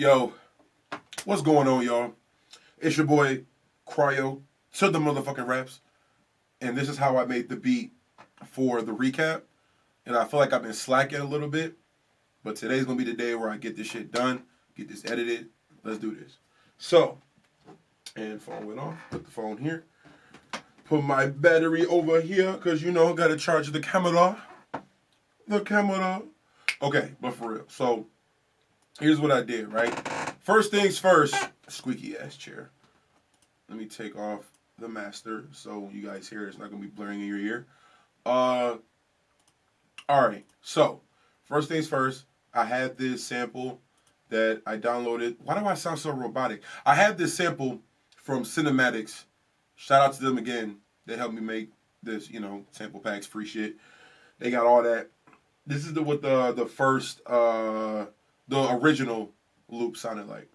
Yo, what's going on, y'all? It's your boy Cryo to the motherfucking raps, and this is how I made the beat for the recap. And I feel like I've been slacking a little bit, but today's gonna be the day where I get this shit done, get this edited. Let's do this. So, and phone went off. Put the phone here. Put my battery over here, cause gotta charge the camera. The camera. Okay, but for real. So, here's what I did, right? First things first, squeaky ass chair. Let me take off the master so you guys hear it's not gonna be blaring in your ear. Alright, so first things first, I had this sample that I downloaded. Why do I sound so robotic? I had this sample from Cinematics. Shout out to them again. They helped me make this, sample packs, free shit. They got all that. This is what the first the original loop sounded like.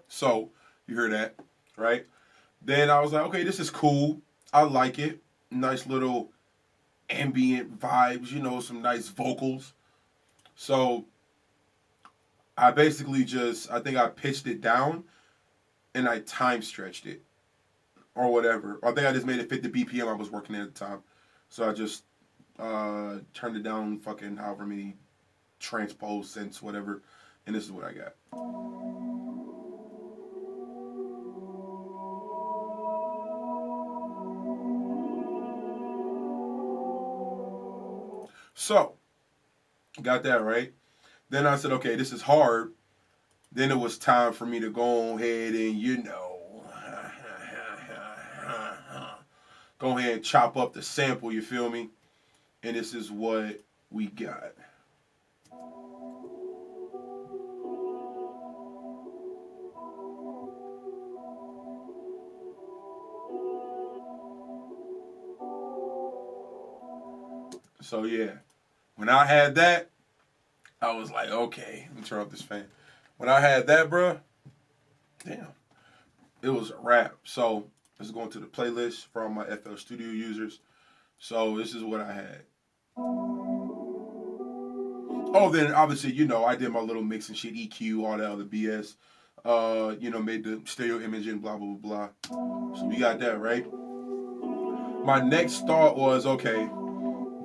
So you hear that, right? Then I was like, okay, this is cool. I like it. Nice little ambient vibes, some nice vocals. So I basically I think I pitched it down and I time stretched it or whatever. I think I just made it fit the BPM I was working at the time. So I just turned it down fucking however many transpose cents, whatever. And this is what I got. So, got that right. Then I said, okay, this is hard. Then it was time for me to go ahead and, go ahead and chop up the sample, you feel me? And this is what we got. So yeah, when I had that, I was like, okay, let me turn off this fan. When I had that, bruh, damn, it was a wrap. So let's go into the playlist for all my FL Studio users. So this is what I had. Oh, then obviously, I did my little mix and shit, EQ, all that other BS. Made the stereo imaging, blah, blah, blah, blah. So we got that, right? My next thought was, okay,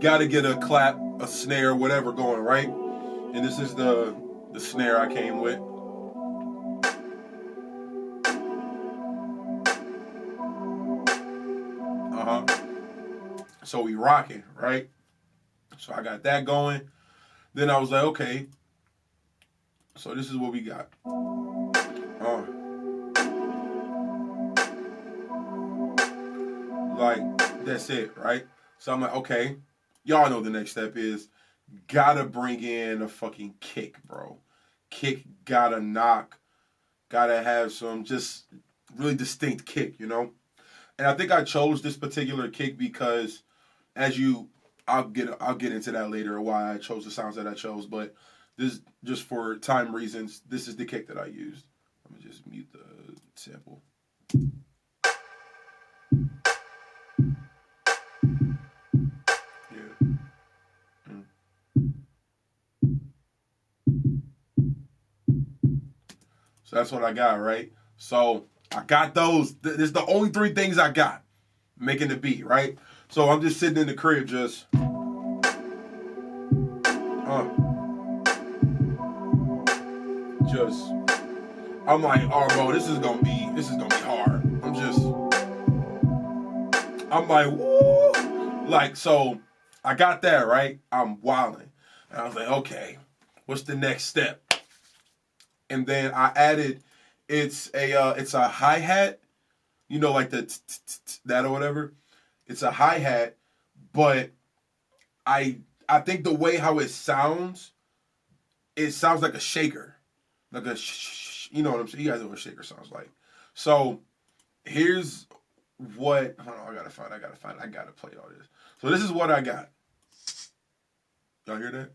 gotta get a clap, a snare, whatever going, right? And this is the snare I came with. So we rocking, right? So I got that going. Then I was like, okay, so this is what we got. Like, that's it, right? So I'm like, okay, y'all know the next step is gotta bring in a fucking kick, bro. Kick gotta knock, gotta have some just really distinct kick, And I think I chose this particular kick because I'll get into that later why I chose the sounds that I chose, but this just for time reasons, this is the kick that I used. Let me just mute the sample. Yeah. So that's what I got, right? So I got those. This is the only three things I got making the beat, right? So I'm just sitting in the crib just I'm like, oh bro, this is gonna be hard. I'm like, woo. Like, so I got that, right? I'm wilding. And I was like, okay, what's the next step? And then I added it's a hi-hat, like the that or whatever. It's a hi-hat, but I think the way how it sounds like a shaker. Like a you know what I'm saying? You guys know what a shaker sounds like. So here's what hold on, I gotta find. I gotta play all this. So this is what I got. Y'all hear that?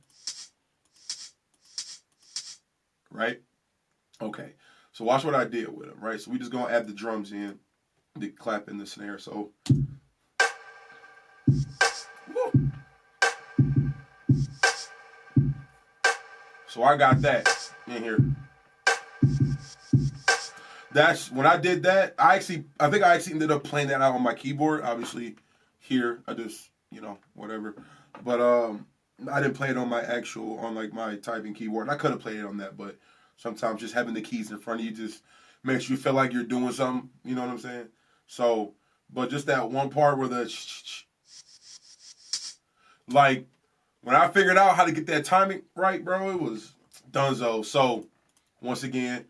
Right? Okay. So watch what I did with them, right? So we just gonna add the drums in. the clap in the snare. So, so I got that in here. That's when I did that. I think I actually ended up playing that out on my keyboard. Obviously, here I just whatever, but I didn't play it on my actual like my typing keyboard. I could have played it on that, but sometimes just having the keys in front of you just makes you feel like you're doing something. You know what I'm saying? So, but just that one part where the like when I figured out how to get that timing right, bro, it was donezo. So once again,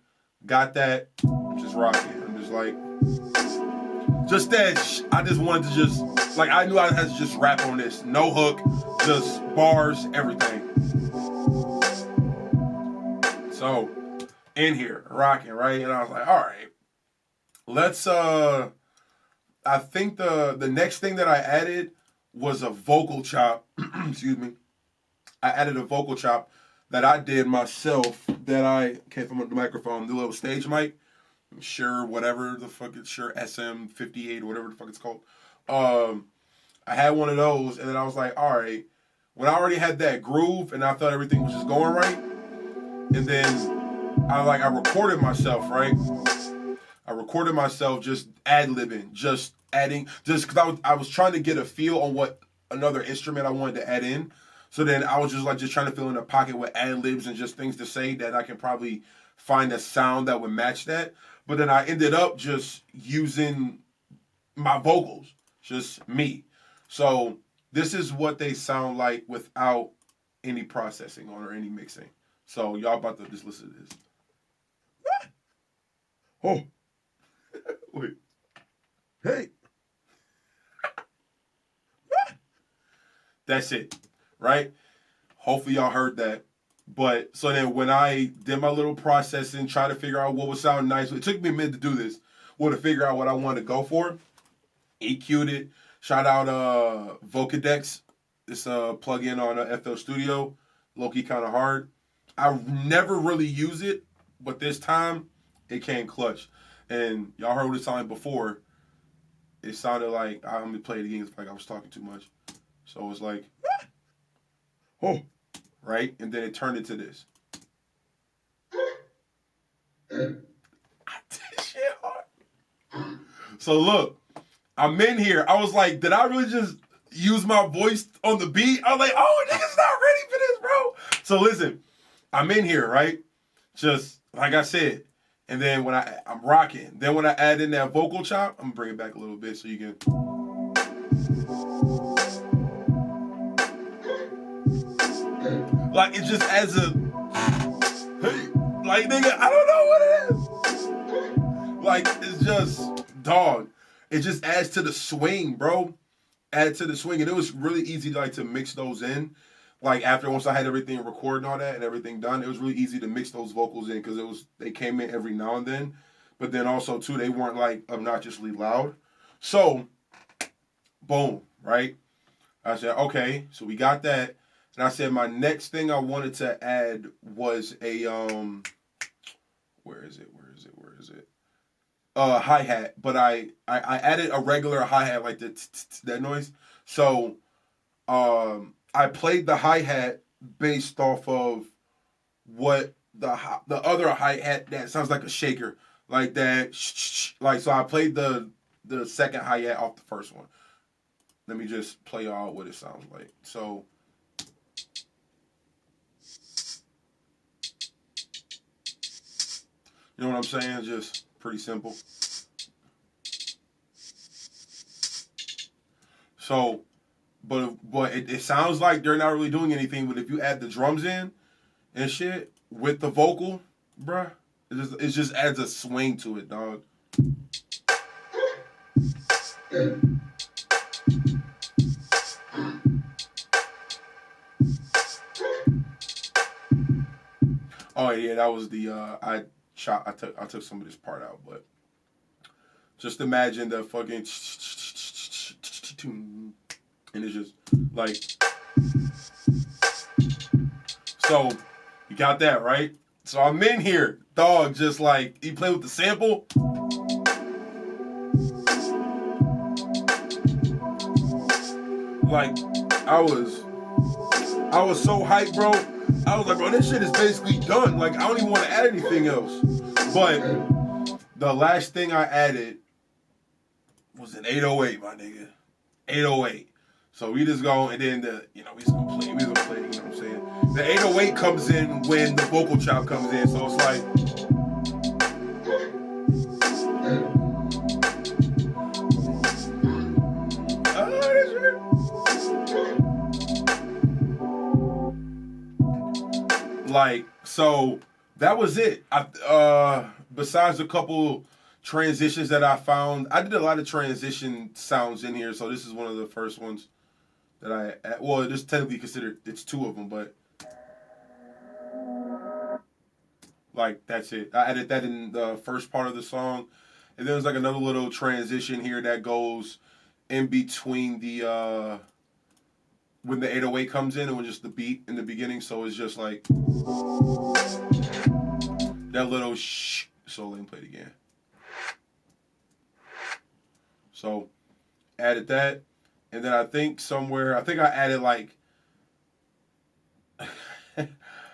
got that. Just rocking. I'm just like, just that. I just wanted to just, like, I knew I had to just rap on this. No hook, just bars, everything. So, in here, rocking, right? And I was like, all right, let's, I think the next thing that I added was a vocal chop. Excuse me. I added a vocal chop that I did myself that I came from the microphone, the little stage mic. Sure, whatever the fuck it's Sure SM58 or whatever the fuck it's called. I had one of those, and then I was like, all right. When I already had that groove, and I thought everything was just going right, and then I recorded myself, right? I recorded myself just ad-libbing, just adding, just because I was trying to get a feel on what another instrument I wanted to add in. So then I was just trying to fill in a pocket with ad-libs and just things to say that I can probably find a sound that would match that. But then I ended up just using my vocals, just me. So this is what they sound like without any processing on or any mixing. So y'all about to just listen to this. Oh. Wait. Hey. That's it, right? Hopefully y'all heard that. But so then when I did my little processing, try to figure out what would sound nice. It took me a minute to do this. To figure out what I wanted to go for. EQ'd it. Shout out Vocadex. It's a plug-in on FL Studio. Low-key kind of hard. I never really use it, but this time it came clutch. And y'all heard what it sounded before. It sounded like, I'm going to play it again. It's like I was talking too much. So it's like, oh. Right? And then it turned into this. Shit hard. So look, I'm in here. I was like, did I really just use my voice on the beat? I was like, oh, niggas not ready for this, bro. So listen, I'm in here, right? Just like I said. And then when I'm rocking. Then when I add in that vocal chop, I'm gonna bring it back a little bit so you can. Like, it just adds a, hey, like, nigga, I don't know what it is. Like, it's just, dog. It just adds to the swing, bro. Add to the swing. And it was really easy, like, to mix those in. Like, once I had everything recorded and all that and everything done, it was really easy to mix those vocals in because they came in every now and then. But then also, too, they weren't, like, obnoxiously loud. So, boom, right? I said, okay, so we got that. And I said my next thing I wanted to add was a where is it? Hi-hat. But I added a regular hi-hat like that noise. So I played the hi-hat based off of what the other hi-hat that sounds like a shaker. Like that like so I played the second hi-hat off the first one. Let me just play y'all what it sounds like. So you know what I'm saying? Just pretty simple. So, but it sounds like they're not really doing anything. But if you add the drums in and shit with the vocal, bruh, it just adds a swing to it, dog. Oh yeah, that was the I took some of this part out, but just imagine the fucking and it's just like, so you got that right. So I'm in here, dog, just like you play with the sample. Like, I was so hyped, bro. I was like, bro, this shit is basically done. Like, I don't even want to add anything else. But the last thing I added was an 808, my nigga. 808. So we just go, and then we just gonna play, you know what I'm saying? The 808 comes in when the vocal chop comes in, so it's like, like, so that was it. Besides a couple transitions that I found, I did a lot of transition sounds in here, so this is one of the first ones that well, it is technically considered, it's two of them, but like, that's it. I added that in the first part of the song, and there's like another little transition here that goes in between the when the 808 comes in and when just the beat in the beginning, so it's just like that little shh. So let me play it again. So added that, and then I think I added like I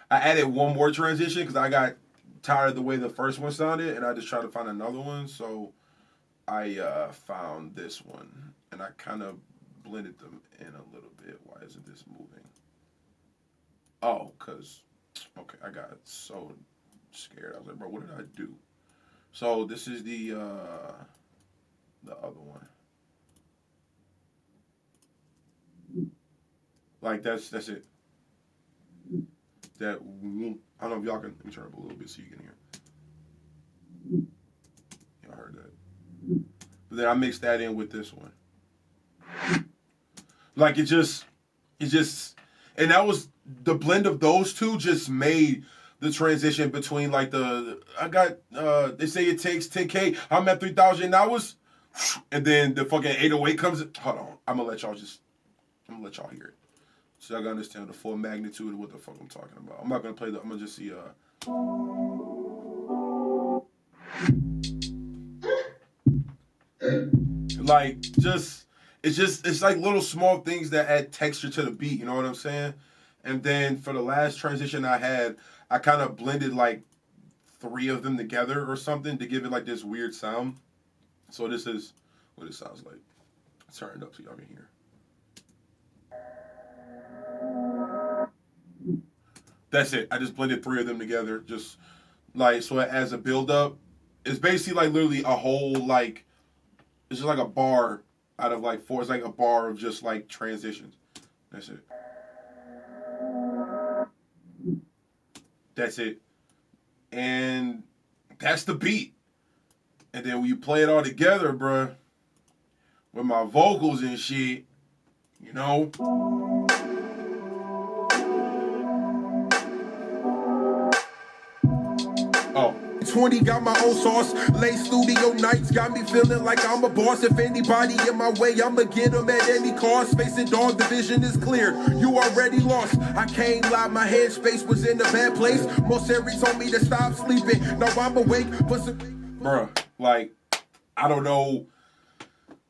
added one more transition because I got tired of the way the first one sounded, and I just tried to find another one. So I found this one, and I kind of blended them in a little bit. Why isn't this moving? Oh, okay, I got so scared. I was like, bro, what did I do? So this is the other one. Like, that's it. That, I don't know if y'all can, let me turn it up a little bit so you can hear. Y'all heard that. But then I mixed that in with this one. Like, it just, and that was, the blend of those two just made the transition between like they say it takes 10K, I'm at 3,000 hours, and then the fucking 808 comes in. Hold on, I'm gonna let y'all hear it. So y'all gotta understand the full magnitude of what the fuck I'm talking about. I'm not gonna play I'm gonna just see like, it's like little small things that add texture to the beat, you know what I'm saying? And then for the last transition I had, I kind of blended like 3 of them together or something to give it like this weird sound. So this is what it sounds like. Turn it up so y'all can hear. That's it. I just blended 3 of them together, just like, so it adds a build up. It's basically like literally a whole, like, it's just like a bar out of like 4. It's like a bar of just like transitions. That's it. That's it. And that's the beat. And then when you play it all together, bruh, with my vocals and shit, you know. Oh. 20 got my own sauce. Late studio nights got me feeling like I'm a boss. If anybody in my way, I'ma get them at any cost. Facing dog, the vision is clear. You already lost. I can't lie, my headspace was in a bad place. Mosseri told me to stop sleeping. Now I'm awake. Bruh, like, I don't know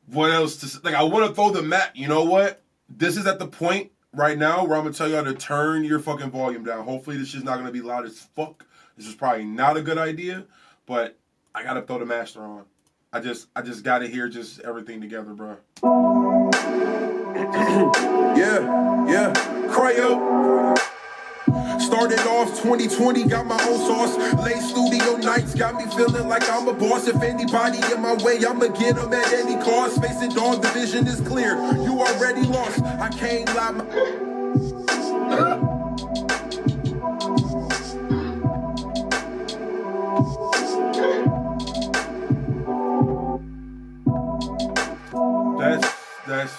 what else to say. Like, I want to throw the mat. You know what? This is at the point right now where I'm going to tell y'all to turn your fucking volume down. Hopefully this shit's not going to be loud as fuck. This is probably not a good idea, but I gotta throw the master on. I just gotta hear just everything together, bro. yeah, cryo. Started off 2020, got my own sauce. Late studio nights got me feeling like I'm a boss. If anybody in my way, I'ma get them at any cost. Facing dog, the vision is clear. You already lost. I can't lie. That's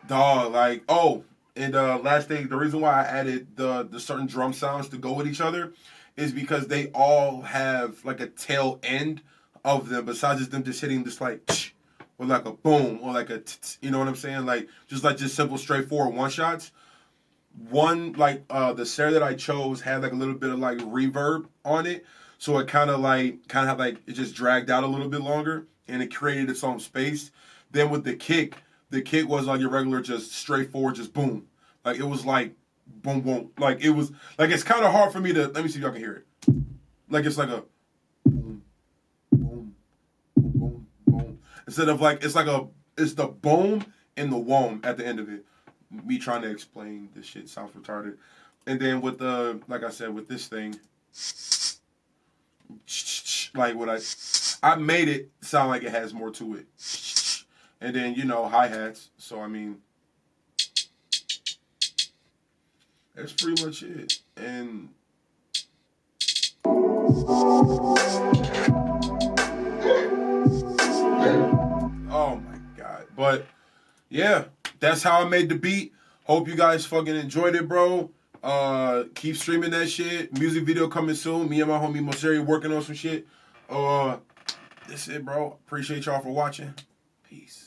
dog, like, oh, and last thing, the reason why I added the certain drum sounds to go with each other is because they all have like a tail end of them, besides just them just hitting just like or like a boom or like a you know what I'm saying, like just simple straightforward one shots. One, like, the snare that I chose had like a little bit of like reverb on it, so it kind of like it just dragged out a little bit longer. and it created its own space. Then with the kick was like your regular, just straightforward, just boom. Like it was like boom, boom. Like it was like it's kind of hard for me to. Let me see if y'all can hear it. Like it's like a boom, boom, boom, boom, boom. Instead of like it's the boom and the wom at the end of it. Me trying to explain this shit sounds retarded. And then with the, like I said, with this thing, like what I made it sound like it has more to it. And then, you know, hi-hats. So, I mean, that's pretty much it. And oh my God. But yeah, that's how I made the beat. Hope you guys fucking enjoyed it, bro. Keep streaming that shit. Music video coming soon. Me and my homie Moseri working on some shit. That's it, bro. Appreciate y'all for watching. Peace.